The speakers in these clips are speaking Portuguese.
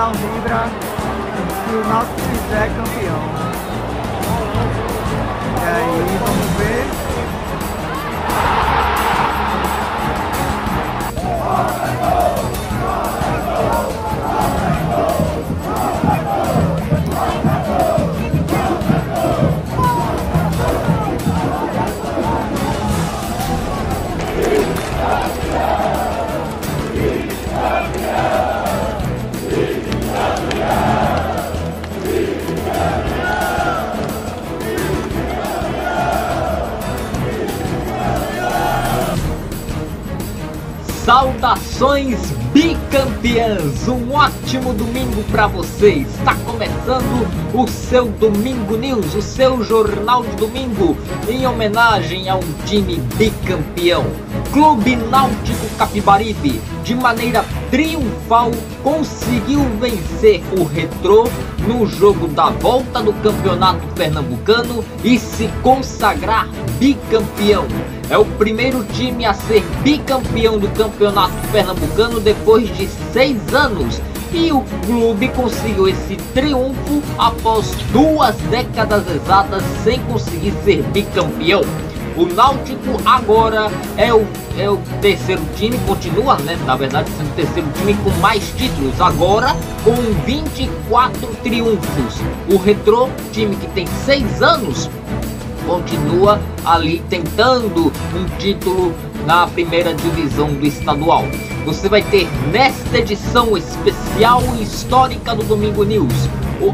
coração vibra se o Náutico fizer campeão. E aí, vamos ver. Saudações bicampeãs, um ótimo domingo para vocês. Está começando o seu Domingo News, o seu jornal de domingo, em homenagem ao time bicampeão. Clube Náutico Capibaribe, de maneira triunfal, conseguiu vencer o Retrô no jogo da volta do Campeonato Pernambucano e se consagrar bicampeão. É o primeiro time a ser bicampeão do Campeonato Pernambucano depois de 6 anos. E o clube conseguiu esse triunfo após 2 décadas exatas sem conseguir ser bicampeão. O Náutico agora é o terceiro time, continua, né, na verdade, sendo o terceiro time com mais títulos, agora com 24 triunfos. O Retrô, time que tem 6 anos, continua ali tentando um título na primeira divisão do estadual. Você vai ter nesta edição especial e histórica do Domingo News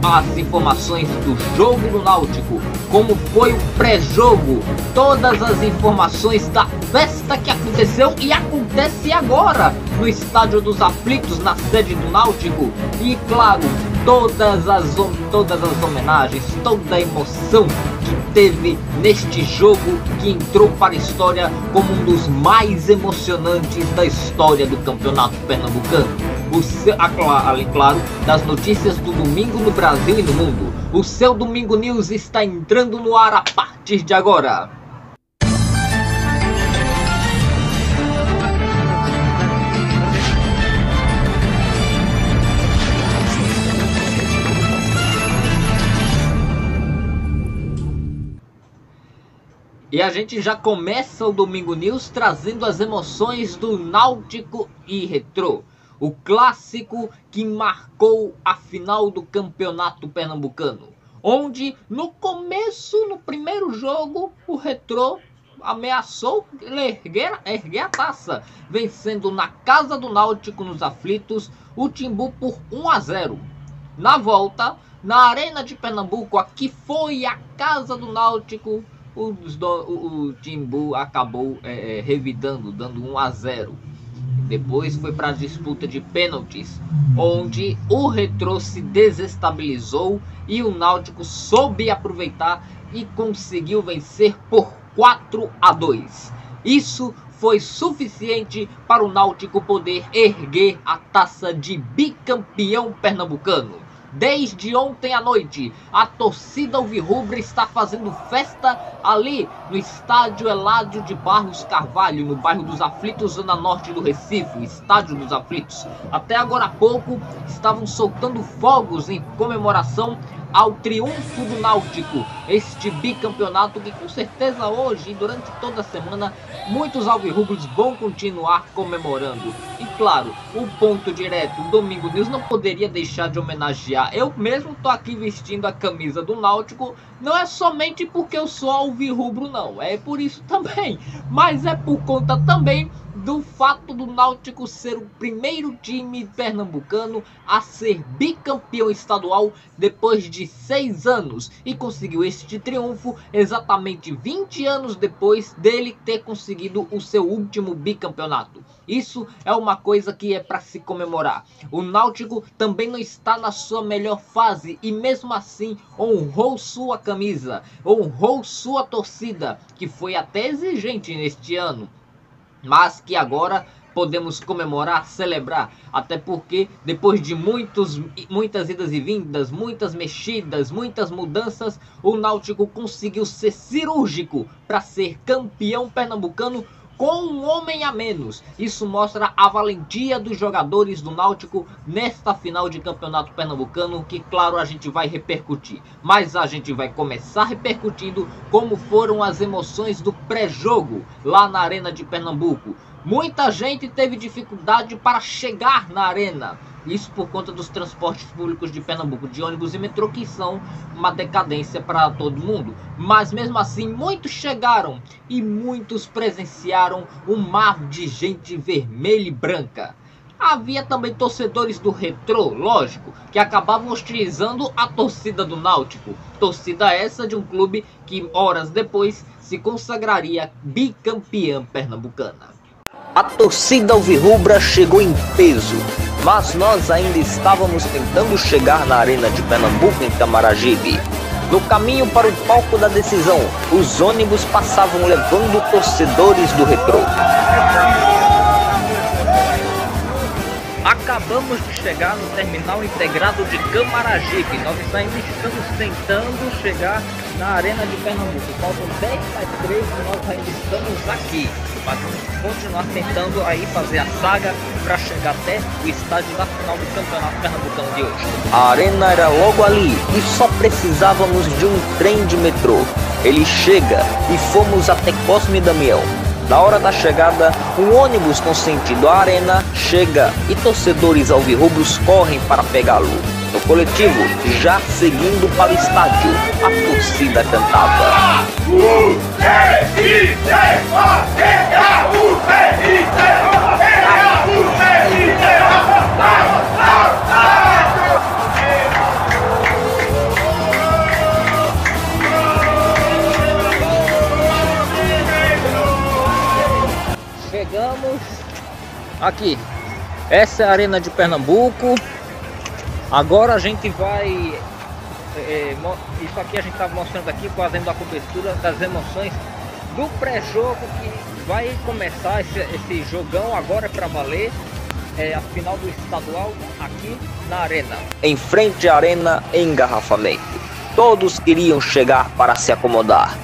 as informações do jogo do Náutico, como foi o pré-jogo, todas as informações da festa que aconteceu e acontece agora no Estádio dos Aflitos, na sede do Náutico, e claro, todas as homenagens, toda a emoção que teve neste jogo que entrou para a história como um dos mais emocionantes da história do Campeonato Pernambucano. Além, claro, das notícias do domingo no Brasil e no mundo. O seu Domingo News está entrando no ar a partir de agora. E a gente já começa o Domingo News trazendo as emoções do Náutico e Retrô. O clássico que marcou a final do Campeonato Pernambucano, onde no começo, no primeiro jogo, o Retrô ameaçou erguer a taça, vencendo na casa do Náutico nos Aflitos o Timbu por 1-0. Na volta, na Arena de Pernambuco, aqui foi a casa do Náutico, o Timbu acabou revidando, dando 1-0. Depois foi para a disputa de pênaltis, onde o Retrô se desestabilizou e o Náutico soube aproveitar e conseguiu vencer por 4-2. Isso foi suficiente para o Náutico poder erguer a taça de bicampeão pernambucano. Desde ontem à noite, a torcida alvirrubra está fazendo festa ali no estádio Eládio de Barros Carvalho, no bairro dos Aflitos, zona norte do Recife, estádio dos Aflitos. Até agora há pouco, estavam soltando fogos em comemoração ao triunfo do Náutico, este bicampeonato que com certeza hoje e durante toda a semana muitos alvirrubros vão continuar comemorando. E claro, o ponto direto, o Domingo News não poderia deixar de homenagear. Eu mesmo tô aqui vestindo a camisa do Náutico, não é somente porque eu sou alvirrubro não, é por isso também, mas é por conta também do fato do Náutico ser o primeiro time pernambucano a ser bicampeão estadual depois de 6 anos e conseguiu este triunfo exatamente 20 anos depois dele ter conseguido o seu último bicampeonato. Isso é uma coisa que é para se comemorar. O Náutico também não está na sua melhor fase e mesmo assim honrou sua camisa, honrou sua torcida, que foi até exigente neste ano, mas que agora podemos comemorar, celebrar, até porque depois de muitas idas e vindas, muitas mexidas, muitas mudanças, o Náutico conseguiu ser cirúrgico para ser campeão pernambucano com um homem a menos. Isso mostra a valentia dos jogadores do Náutico nesta final de campeonato pernambucano, que claro a gente vai repercutir. Mas a gente vai começar repercutindo como foram as emoções do pré-jogo lá na Arena de Pernambuco. Muita gente teve dificuldade para chegar na arena. Isso por conta dos transportes públicos de Pernambuco, de ônibus e metrô, que são uma decadência para todo mundo. Mas mesmo assim, muitos chegaram e muitos presenciaram um mar de gente vermelha e branca. Havia também torcedores do Retrô, lógico, que acabavam hostilizando a torcida do Náutico. Torcida essa de um clube que horas depois se consagraria bicampeã pernambucana. A torcida alvirrubra chegou em peso, mas nós ainda estávamos tentando chegar na Arena de Pernambuco, em Camaragibe. No caminho para o palco da decisão, os ônibus passavam levando torcedores do Retrô. Acabamos de chegar no terminal integrado de Camaragibe. Nós ainda estamos tentando chegar na Arena de Pernambuco. Faltam 10 para 3 e nós ainda estamos aqui. Mas vamos continuar tentando aí fazer a saga para chegar até o estádio da final do Campeonato Pernambucano de hoje. A arena era logo ali e só precisávamos de um trem de metrô. Ele chega e fomos até Cosme Damião. Na hora da chegada, um ônibus com sentido à arena chega e torcedores alvirrubros correm para pegá-lo. No coletivo, já seguindo para o estádio, a torcida cantava. Chegamos aqui. Essa é a Arena de Pernambuco. Agora a gente vai... isso aqui a gente está mostrando aqui, fazendo a cobertura das emoções do pré-jogo, que vai começar esse jogão agora para valer. A final do estadual aqui na Arena. Em frente à Arena, engarrafamento. Todos queriam chegar para se acomodar.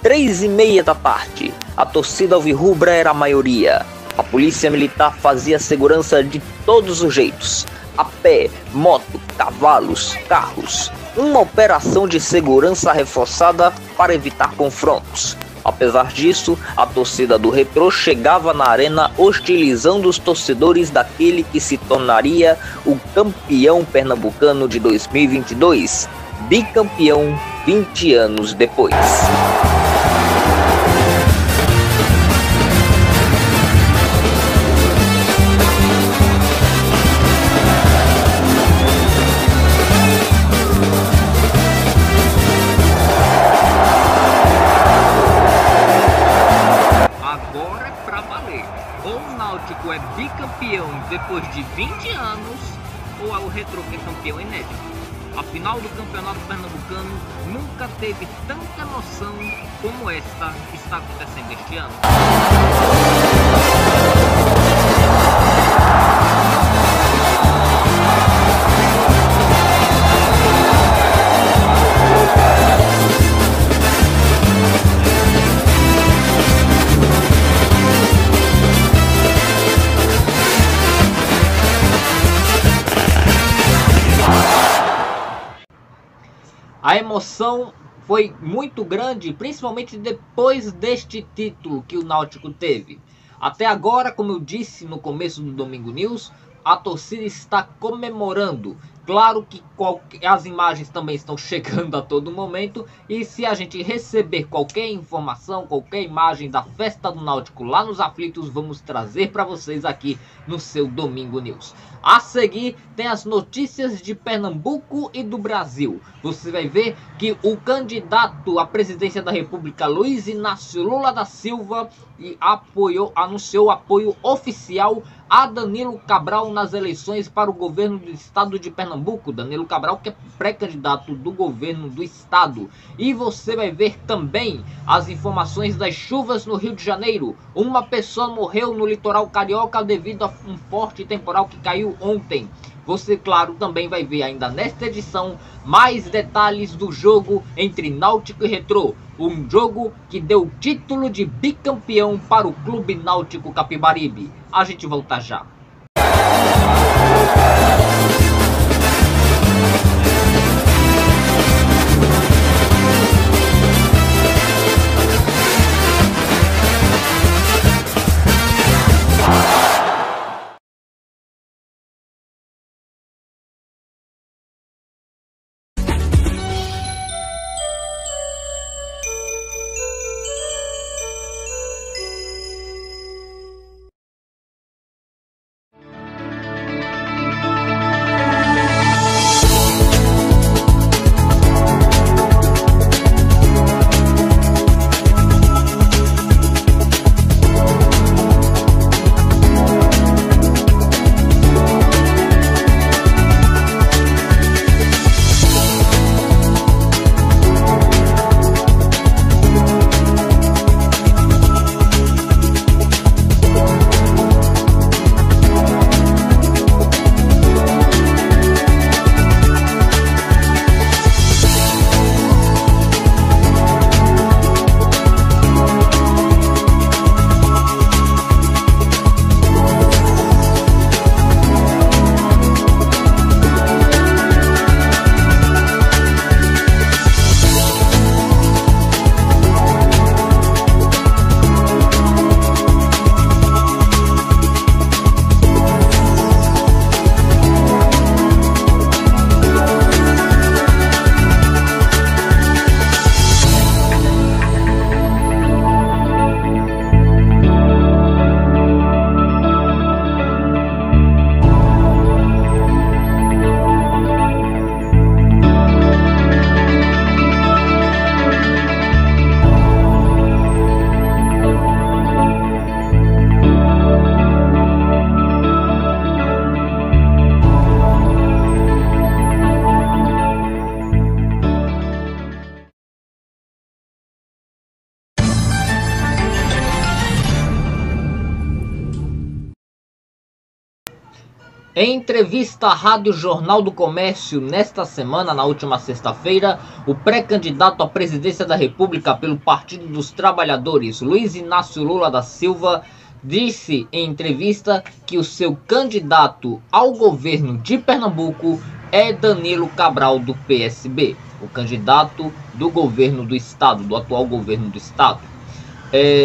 3h30 da tarde, a torcida alvirrubra era a maioria. A polícia militar fazia segurança de todos os jeitos. A pé, moto, cavalos, carros. Uma operação de segurança reforçada para evitar confrontos. Apesar disso, a torcida do Retrô chegava na arena hostilizando os torcedores daquele que se tornaria o campeão pernambucano de 2022, bicampeão 20 anos depois. Náutico é bicampeão depois de 20 anos ou é o Retrô que é campeão inédito? A final do Campeonato Pernambucano nunca teve tanta emoção como esta que está acontecendo este ano. A emoção foi muito grande, principalmente depois deste título que o Náutico teve. Até agora, como eu disse no começo do Domingo News, a torcida está comemorando. Claro que as imagens também estão chegando a todo momento. E se a gente receber qualquer informação, qualquer imagem da festa do Náutico lá nos aflitos, vamos trazer para vocês aqui no seu Domingo News. A seguir tem as notícias de Pernambuco e do Brasil. Você vai ver que o candidato à presidência da República, Luiz Inácio Lula da Silva, anunciou apoio oficial a Danilo Cabral nas eleições para o governo do estado de Pernambuco. Danilo Cabral, que é pré-candidato do governo do estado. E você vai ver também as informações das chuvas no Rio de Janeiro. Uma pessoa morreu no litoral carioca devido a um forte temporal que caiu ontem. Você, claro, também vai ver ainda nesta edição mais detalhes do jogo entre Náutico e Retrô. Um jogo que deu título de bicampeão para o Clube Náutico Capibaribe. A gente volta já. Em entrevista à Rádio Jornal do Comércio nesta semana, na última sexta-feira, o pré-candidato à presidência da República pelo Partido dos Trabalhadores, Luiz Inácio Lula da Silva, disse em entrevista que o seu candidato ao governo de Pernambuco é Danilo Cabral, do PSB, o candidato do governo do estado, do atual governo do estado.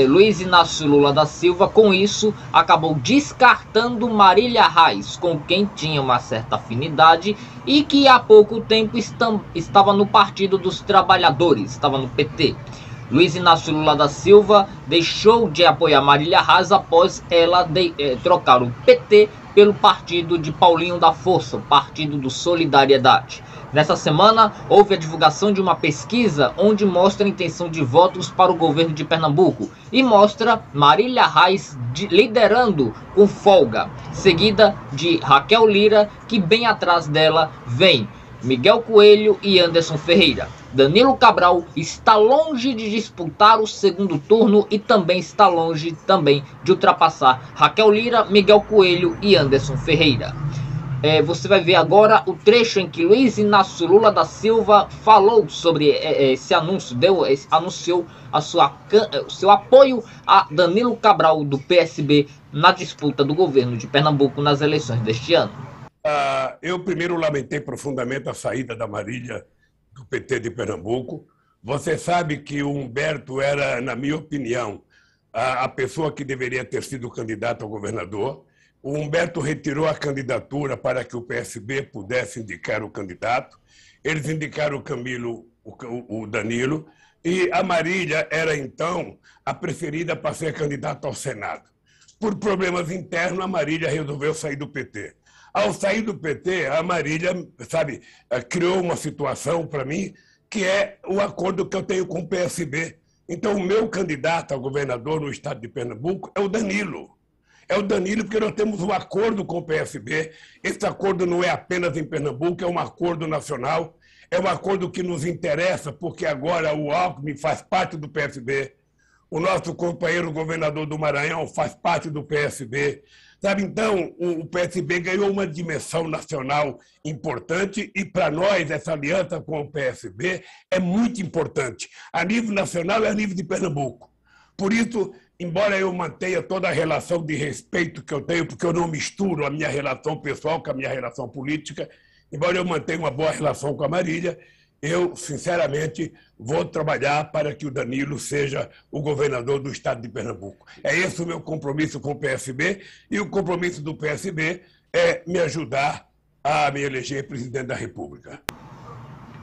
Luiz Inácio Lula da Silva, com isso, acabou descartando Marília Reis, com quem tinha uma certa afinidade e que há pouco tempo estava no Partido dos Trabalhadores, estava no PT. Luiz Inácio Lula da Silva deixou de apoiar Marília Reis após ela trocar o PT pelo partido de Paulinho da Força, o Partido do Solidariedade. Nessa semana, houve a divulgação de uma pesquisa onde mostra a intenção de votos para o governo de Pernambuco e mostra Marília Reis liderando com folga, seguida de Raquel Lira, que bem atrás dela vem Miguel Coelho e Anderson Ferreira. Danilo Cabral está longe de disputar o segundo turno e também está longe de ultrapassar Raquel Lira, Miguel Coelho e Anderson Ferreira. Você vai ver agora o trecho em que Luiz Inácio Lula da Silva falou sobre esse anúncio, anunciou o seu apoio a Danilo Cabral, do PSB, na disputa do governo de Pernambuco nas eleições deste ano. Eu primeiro lamentei profundamente a saída da Marília do PT de Pernambuco. Você sabe que o Humberto era, na minha opinião, a pessoa que deveria ter sido candidato ao governador. O Humberto retirou a candidatura para que o PSB pudesse indicar o candidato. Eles indicaram o Danilo, e a Marília era, então, a preferida para ser candidata ao Senado. Por problemas internos, a Marília resolveu sair do PT. Ao sair do PT, a Marília, criou uma situação para mim que é o acordo que eu tenho com o PSB. Então, o meu candidato a governador no estado de Pernambuco é o Danilo. É o Danilo porque nós temos um acordo com o PSB. Esse acordo não é apenas em Pernambuco, é um acordo nacional. É um acordo que nos interessa porque agora o Alckmin faz parte do PSB. O nosso companheiro governador do Maranhão faz parte do PSB. Sabe, então, o PSB ganhou uma dimensão nacional importante e, para nós, essa aliança com o PSB é muito importante, a nível nacional e a nível de Pernambuco. Por isso, embora eu mantenha toda a relação de respeito que eu tenho, porque eu não misturo a minha relação pessoal com a minha relação política, embora eu mantenha uma boa relação com a Marília, eu, sinceramente, vou trabalhar para que o Danilo seja o governador do estado de Pernambuco. É esse o meu compromisso com o PSB, e o compromisso do PSB é me ajudar a me eleger presidente da República.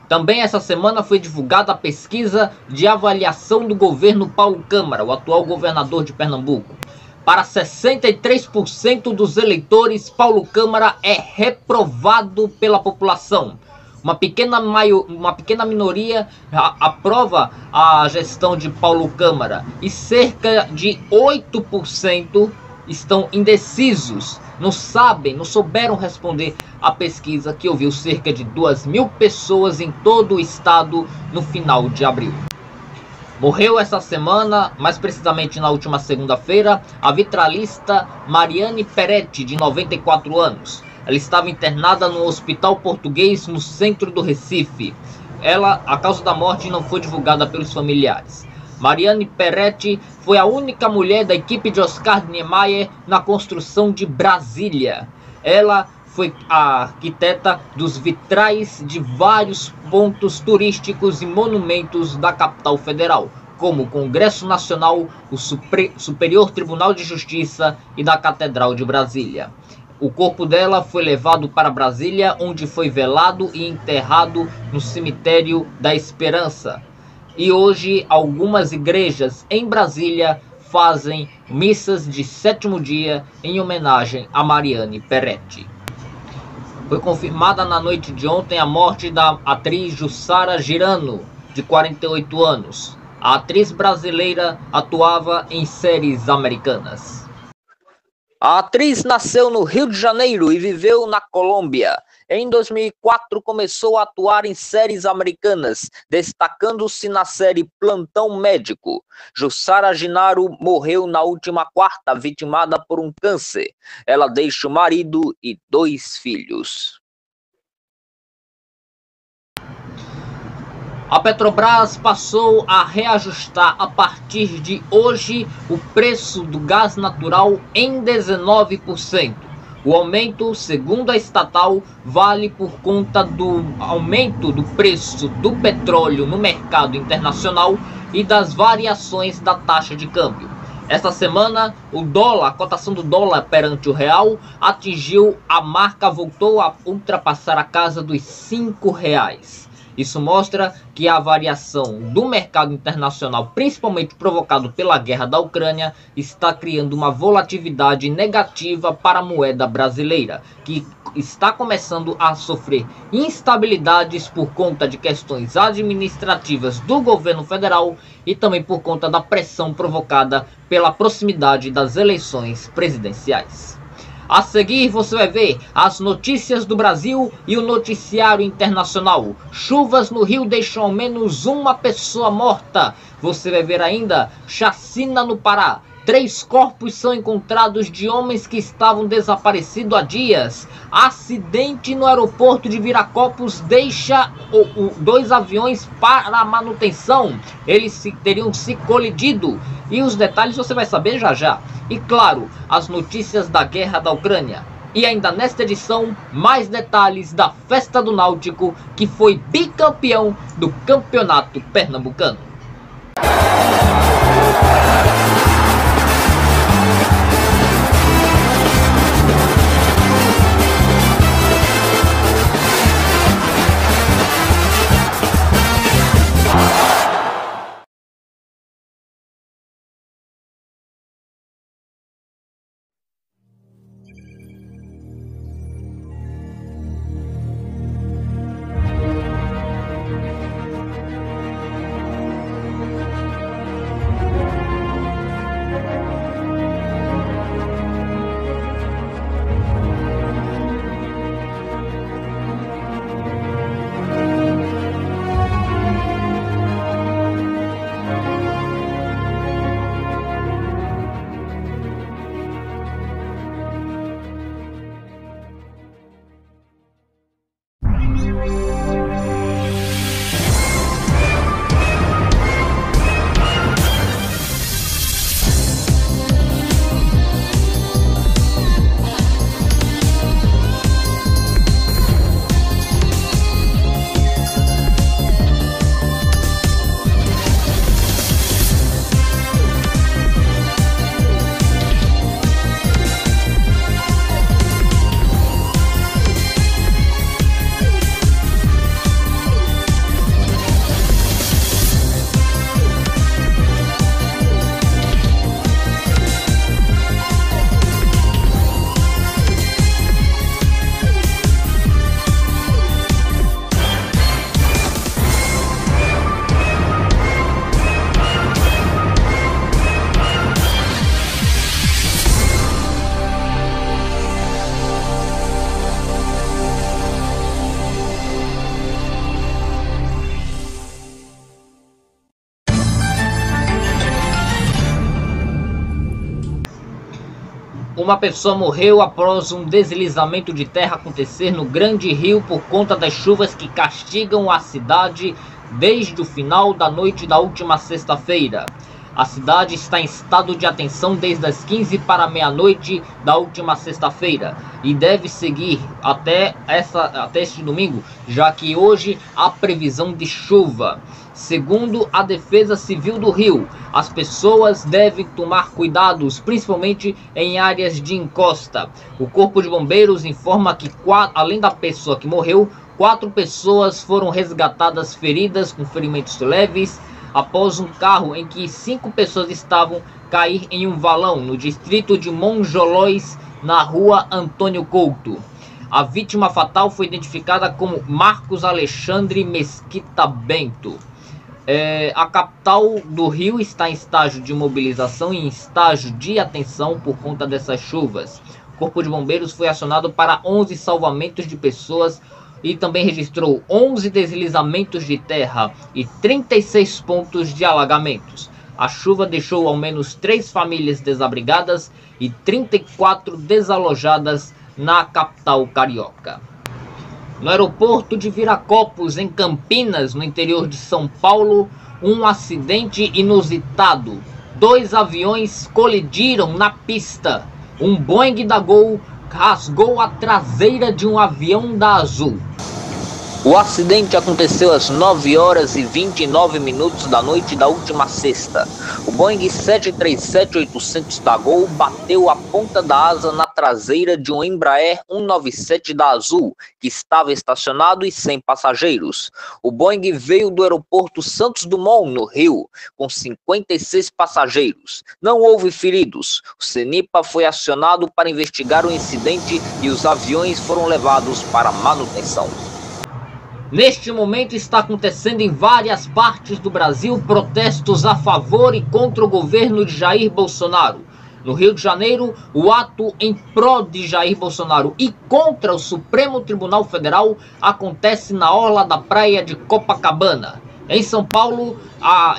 Também essa semana foi divulgada a pesquisa de avaliação do governo Paulo Câmara, o atual governador de Pernambuco. Para 63% dos eleitores, Paulo Câmara é reprovado pela população. Uma pequena minoria aprova a gestão de Paulo Câmara e cerca de 8% estão indecisos. Não souberam responder à pesquisa que ouviu cerca de 2.000 pessoas em todo o estado no final de abril. Morreu essa semana, mais precisamente na última segunda-feira, a vitralista Mariane Peretti, de 94 anos. Ela estava internada no Hospital Português, no centro do Recife. A causa da morte não foi divulgada pelos familiares. Mariane Peretti foi a única mulher da equipe de Oscar Niemeyer na construção de Brasília. Ela foi a arquiteta dos vitrais de vários pontos turísticos e monumentos da capital federal, como o Congresso Nacional, o Superior Tribunal de Justiça e da Catedral de Brasília. O corpo dela foi levado para Brasília, onde foi velado e enterrado no Cemitério da Esperança. E hoje, algumas igrejas em Brasília fazem missas de sétimo dia em homenagem a Mariane Peretti. Foi confirmada na noite de ontem a morte da atriz Jussara Girano, de 48 anos. A atriz brasileira atuava em séries americanas. A atriz nasceu no Rio de Janeiro e viveu na Colômbia. Em 2004 começou a atuar em séries americanas, destacando-se na série Plantão Médico. Jussara Ginaro morreu na última quarta, vitimada por um câncer. Ela deixa o marido e 2 filhos. A Petrobras passou a reajustar a partir de hoje o preço do gás natural em 19%. O aumento, segundo a estatal, vale por conta do aumento do preço do petróleo no mercado internacional e das variações da taxa de câmbio. Esta semana, a cotação do dólar perante o real atingiu a marca, voltou a ultrapassar a casa dos R$5. Isso mostra que a variação do mercado internacional, principalmente provocado pela guerra da Ucrânia, está criando uma volatilidade negativa para a moeda brasileira, que está começando a sofrer instabilidades por conta de questões administrativas do governo federal e também por conta da pressão provocada pela proximidade das eleições presidenciais. A seguir você vai ver as notícias do Brasil e o noticiário internacional. Chuvas no Rio deixam ao menos uma pessoa morta. Você vai ver ainda chacina no Pará. 3 corpos são encontrados de homens que estavam desaparecidos há dias. Acidente no aeroporto de Viracopos deixa 2 aviões para a manutenção. Eles teriam se colidido. E os detalhes você vai saber já já. E claro, as notícias da guerra da Ucrânia. E ainda nesta edição, mais detalhes da Festa do Náutico, que foi bicampeão do Campeonato Pernambucano. Uma pessoa morreu após um deslizamento de terra acontecer no Grande Rio por conta das chuvas que castigam a cidade desde o final da noite da última sexta-feira. A cidade está em estado de atenção desde as 15 para meia-noite da última sexta-feira e deve seguir até este domingo, já que hoje há previsão de chuva. Segundo a Defesa Civil do Rio, as pessoas devem tomar cuidados, principalmente em áreas de encosta. O Corpo de Bombeiros informa que, além da pessoa que morreu, 4 pessoas foram resgatadas feridas com ferimentos leves após um carro em que 5 pessoas estavam cair em um valão no distrito de Monjolóis, na rua Antônio Couto. A vítima fatal foi identificada como Marcos Alexandre Mesquita Bento. A capital do Rio está em estágio de mobilização e em estágio de atenção por conta dessas chuvas. O Corpo de Bombeiros foi acionado para 11 salvamentos de pessoas e também registrou 11 deslizamentos de terra e 36 pontos de alagamentos. A chuva deixou ao menos 3 famílias desabrigadas e 34 desalojadas na capital carioca. No aeroporto de Viracopos, em Campinas, no interior de São Paulo, um acidente inusitado. 2 aviões colidiram na pista. Um Boeing da Gol rasgou a traseira de um avião da Azul. O acidente aconteceu às 9h29 da noite da última sexta. O Boeing 737-800 da Gol bateu a ponta da asa na traseira de um Embraer 197 da Azul, que estava estacionado e sem passageiros. O Boeing veio do aeroporto Santos Dumont, no Rio, com 56 passageiros. Não houve feridos. O CENIPA foi acionado para investigar o incidente e os aviões foram levados para manutenção. Neste momento está acontecendo em várias partes do Brasil protestos a favor e contra o governo de Jair Bolsonaro. No Rio de Janeiro, o ato em pró de Jair Bolsonaro e contra o Supremo Tribunal Federal acontece na orla da praia de Copacabana. Em São Paulo,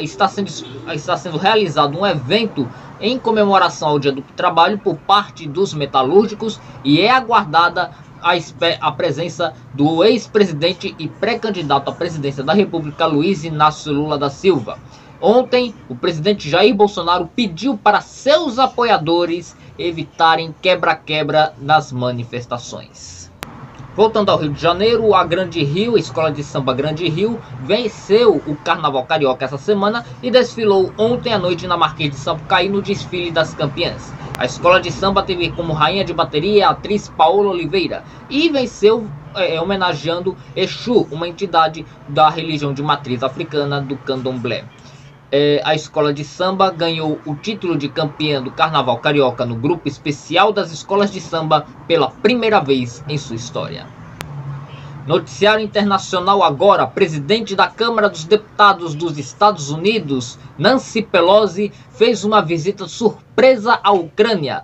está sendo realizado um evento em comemoração ao Dia do Trabalho por parte dos metalúrgicos e é aguardada a presença do ex-presidente e pré-candidato à presidência da República, Luiz Inácio Lula da Silva. Ontem, o presidente Jair Bolsonaro pediu para seus apoiadores evitarem quebra-quebra nas manifestações. Voltando ao Rio de Janeiro, a Grande Rio, a Escola de Samba Grande Rio, venceu o Carnaval Carioca essa semana e desfilou ontem à noite na Marquês de Sapucaí no desfile das campeãs. A Escola de Samba teve como rainha de bateria a atriz Paola Oliveira e venceu homenageando Exu, uma entidade da religião de matriz africana do Candomblé. A Escola de Samba ganhou o título de campeã do Carnaval Carioca no grupo especial das escolas de samba pela primeira vez em sua história. Noticiário internacional agora. Presidente da Câmara dos Deputados dos Estados Unidos, Nancy Pelosi, fez uma visita surpresa à Ucrânia.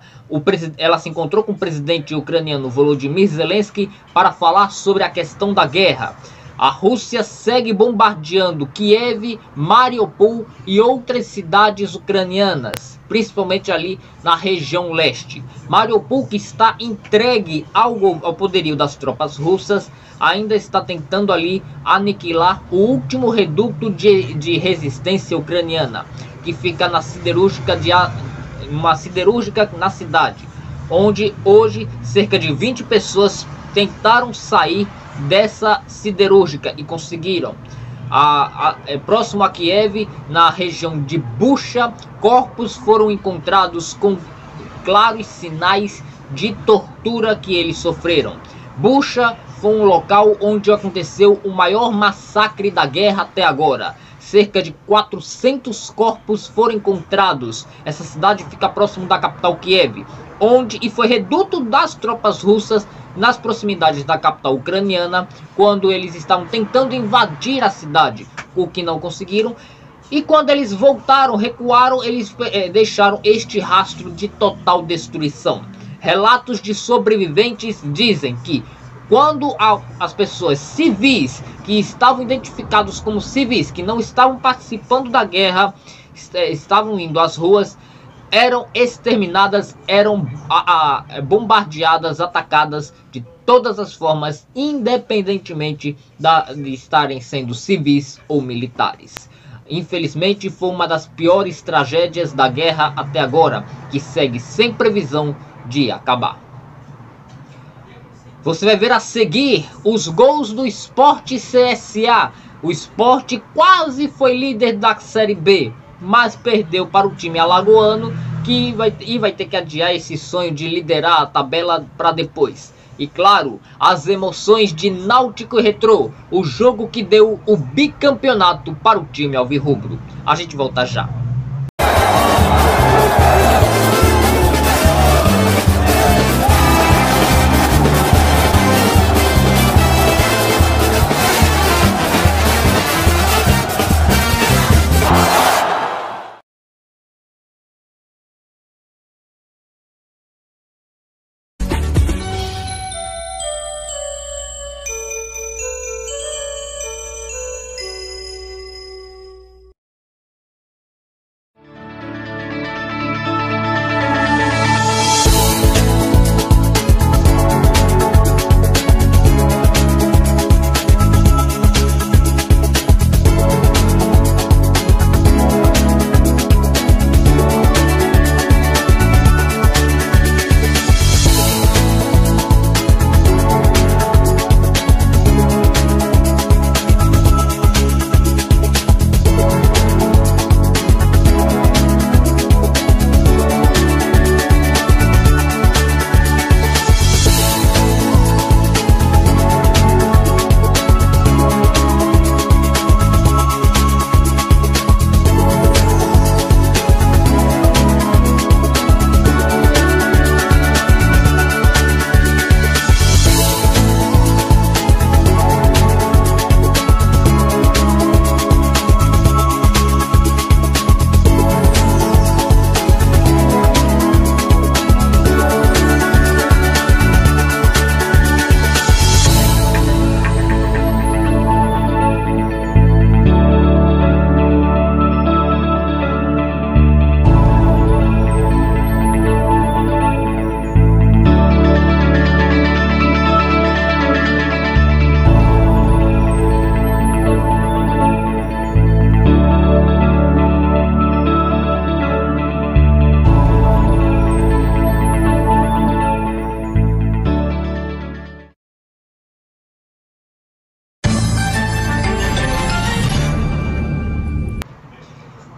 Ela se encontrou com o presidente ucraniano Volodymyr Zelensky para falar sobre a questão da guerra. A Rússia segue bombardeando Kiev, Mariupol e outras cidades ucranianas, principalmente ali na região leste. Mariupol, que está entregue ao poderio das tropas russas, ainda está tentando ali aniquilar o último reduto de resistência ucraniana, que fica na uma siderúrgica na cidade, onde hoje cerca de 20 pessoas tentaram sair dessa siderúrgica e conseguiram. Próximo a Kiev, na região de Bucha, corpos foram encontrados com claros sinais de tortura que eles sofreram. Bucha foi um local onde aconteceu o maior massacre da guerra até agora. Cerca de 400 corpos foram encontrados. Essa cidade fica próximo da capital Kiev, e foi reduto das tropas russas nas proximidades da capital ucraniana, quando eles estavam tentando invadir a cidade, o que não conseguiram. E quando eles voltaram, recuaram, eles deixaram este rastro de total destruição. Relatos de sobreviventes dizem que quando as pessoas civis que estavam identificados como civis, que não estavam participando da guerra, estavam indo às ruas, eram exterminadas, eram bombardeadas, atacadas de todas as formas, independentemente de estarem sendo civis ou militares. Infelizmente, foi uma das piores tragédias da guerra até agora, que segue sem previsão de acabar. Você vai ver a seguir os gols do Sport CSA. O Sport quase foi líder da Série B, mas perdeu para o time alagoano, que vai ter que adiar esse sonho de liderar a tabela para depois. E claro, as emoções de Náutico e Retrô, o jogo que deu o bicampeonato para o time alvirrubro. A gente volta já.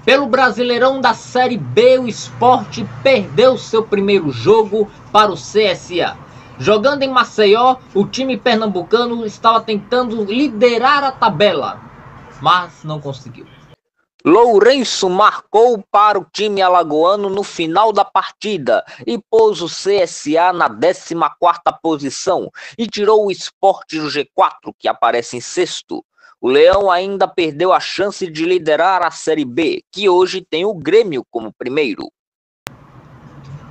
Pelo Brasileirão da Série B, o Sport perdeu seu primeiro jogo para o CSA. Jogando em Maceió, o time pernambucano estava tentando liderar a tabela, mas não conseguiu. Lourenço marcou para o time alagoano no final da partida e pôs o CSA na 14ª posição e tirou o Sport do G4, que aparece em sexto. O Leão ainda perdeu a chance de liderar a Série B, que hoje tem o Grêmio como primeiro.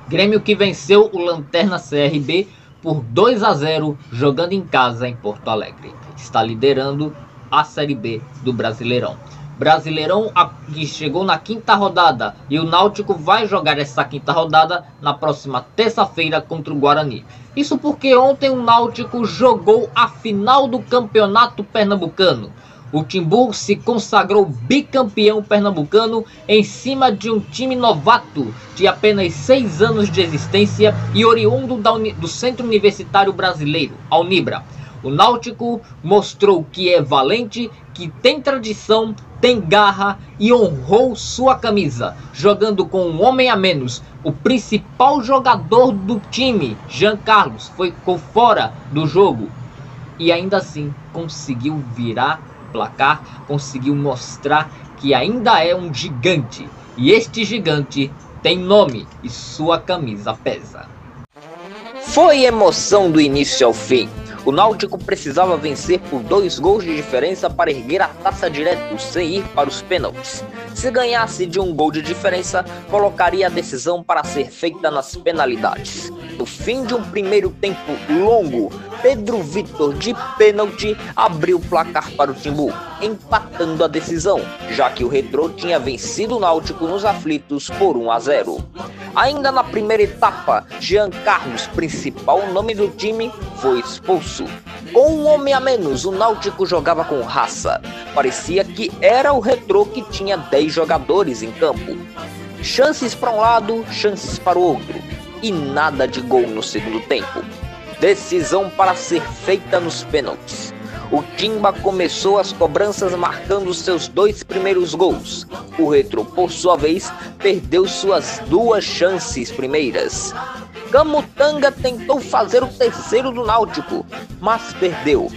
Grêmio que venceu o Lanterna CRB por 2-0, jogando em casa em Porto Alegre. Está liderando a Série B do Brasileirão. Brasileirão que chegou na 5ª rodada e o Náutico vai jogar essa 5ª rodada na próxima terça-feira contra o Guarani. Isso porque ontem o Náutico jogou a final do Campeonato Pernambucano. O Timbu se consagrou bicampeão pernambucano em cima de um time novato de apenas 6 anos de existência e oriundo do Centro Universitário Brasileiro, a Unibra. O Náutico mostrou que é valente, que tem tradição, tem garra e honrou sua camisa, jogando com um homem a menos. O principal jogador do time, Jean Carlos, ficou fora do jogo e ainda assim conseguiu virar placar, conseguiu mostrar que ainda é um gigante. E este gigante tem nome e sua camisa pesa. Foi emoção do início ao fim. O Náutico precisava vencer por 2 gols de diferença para erguer a taça direto, sem ir para os pênaltis. Se ganhasse de 1 gol de diferença, colocaria a decisão para ser feita nas penalidades. No fim de um primeiro tempo longo, Pedro Vitor de pênalti abriu o placar para o Timbu, empatando a decisão, já que o Retrô tinha vencido o Náutico nos aflitos por 1-0. Ainda na primeira etapa, Jean Carlos, principal nome do time, foi expulso. Com um homem a menos, o Náutico jogava com raça. Parecia que era o Retrô que tinha 10 jogadores em campo. Chances para um lado, chances para o outro. E nada de gol no segundo tempo. Decisão para ser feita nos pênaltis. O Timba começou as cobranças marcando seus 2 primeiros gols. O Retrô, por sua vez, perdeu suas 2 chances primeiras. Camutanga tentou fazer o terceiro do Náutico, mas perdeu.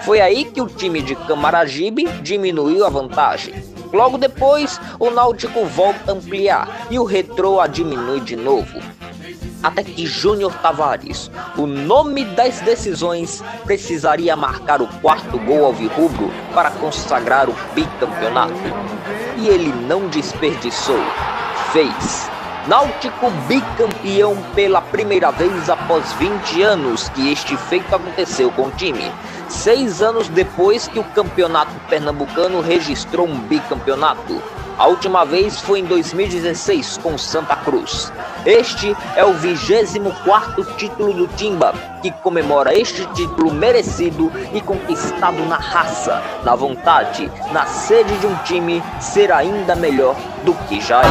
Foi aí que o time de Camaragibe diminuiu a vantagem. Logo depois, o Náutico volta a ampliar e o Retrô a diminui de novo. Até que Júnior Tavares, o nome das decisões, precisaria marcar o 4º gol alvirrubro para consagrar o bicampeonato. E ele não desperdiçou. Fez. Náutico bicampeão pela primeira vez após 20 anos que este feito aconteceu com o time. 6 anos depois que o campeonato pernambucano registrou um bicampeonato. A última vez foi em 2016 com Santa Cruz. Este é o 24º título do Timba, que comemora este título merecido e conquistado na raça, na vontade, na sede de um time ser ainda melhor do que já é.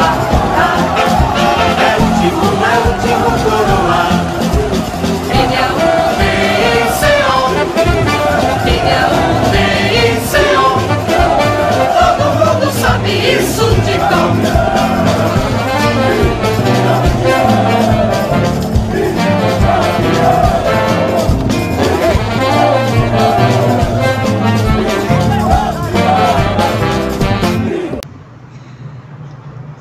Isso de cor.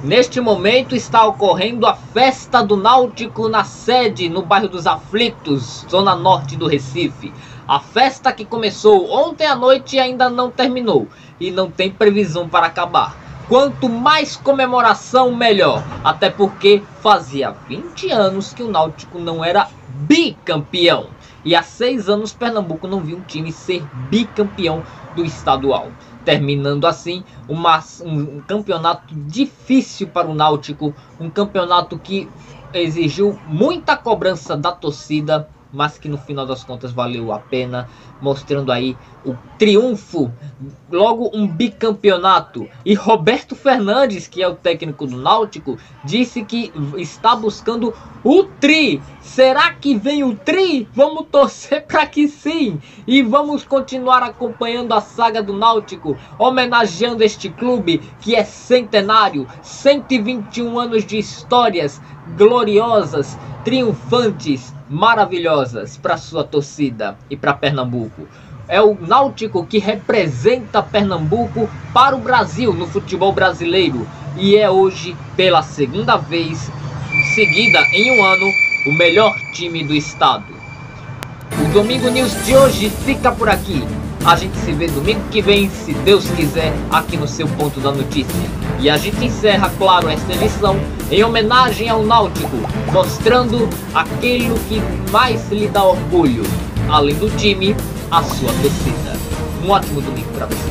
Neste momento está ocorrendo a festa do Náutico na sede, no bairro dos Aflitos, zona norte do Recife. A festa que começou ontem à noite e ainda não terminou, e não tem previsão para acabar. Quanto mais comemoração, melhor. Até porque fazia 20 anos que o Náutico não era bicampeão. E há 6 anos Pernambuco não viu um time ser bicampeão do estadual. Terminando assim um campeonato difícil para o Náutico. Um campeonato que exigiu muita cobrança da torcida, mas que no final das contas valeu a pena, mostrando aí o triunfo, logo um bicampeonato. E Roberto Fernandes, que é o técnico do Náutico, disse que está buscando o tri. Será que vem o tri? Vamos torcer para que sim. E vamos continuar acompanhando a saga do Náutico, homenageando este clube que é centenário, 121 anos de histórias gloriosas, triunfantes, maravilhosas para sua torcida e para Pernambuco. É o Náutico que representa Pernambuco para o Brasil no futebol brasileiro e é hoje, pela segunda vez seguida em um ano, o melhor time do estado. O Domingo News de hoje fica por aqui. A gente se vê domingo que vem, se Deus quiser, aqui no seu Ponto da Notícia. E a gente encerra, claro, esta edição em homenagem ao Náutico, mostrando aquilo que mais lhe dá orgulho, além do time, a sua torcida. Um ótimo domingo para você.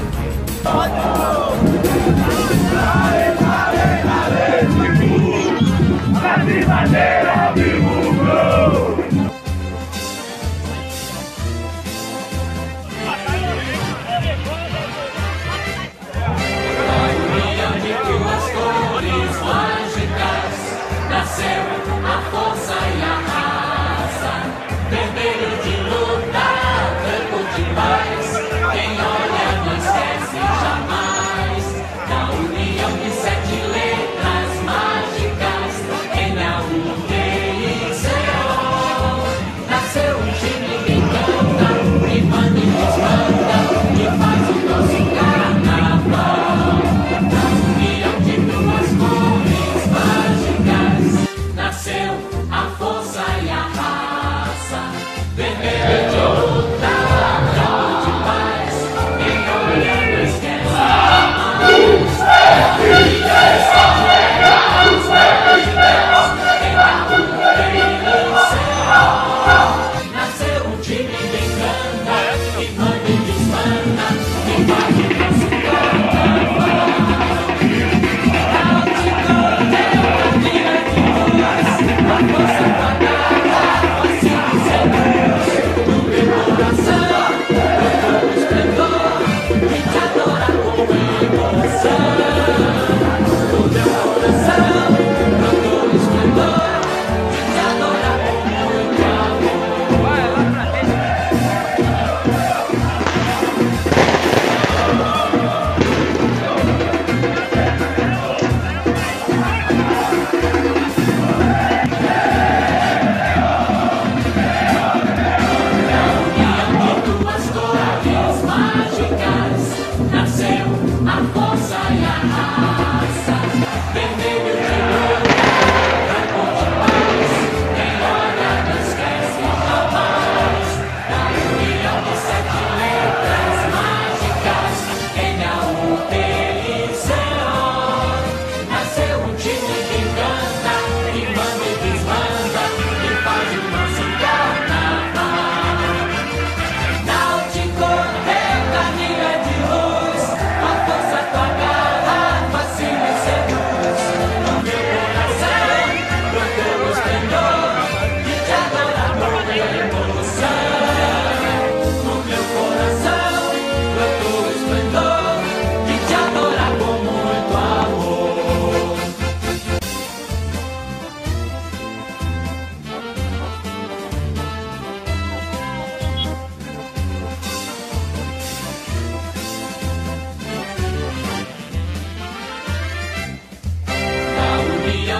União de 7 letras mágicas, em a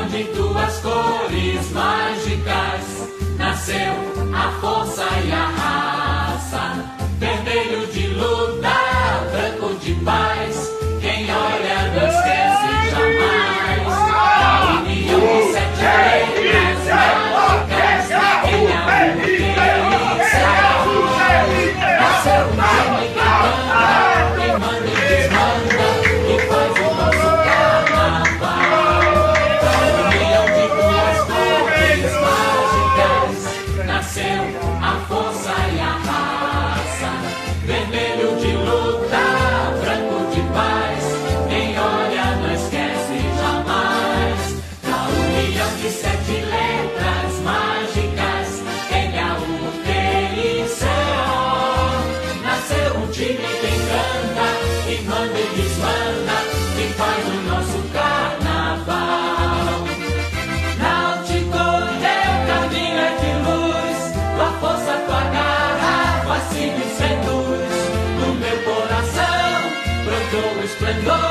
De duas cores mágicas nasceu a força e a raça. Vermelho de luta, branco de paz. Quem olha não esquece jamais. A união de sete letras mágicas em harmonia e céu. Nasceu um time que canta, que manda e desmanda, que faz o nosso carnaval. Nasceu a força e a raça. Vermelho de luta, branco de paz. Quem olha não esquece jamais. Na união de sete letras mágicas, N-A-U-T-I-C-O. Nasceu um time que canta, que manda e desmanda, que faz o nosso carnaval. Fascínio e seduz, no meu coração brotou o esplendor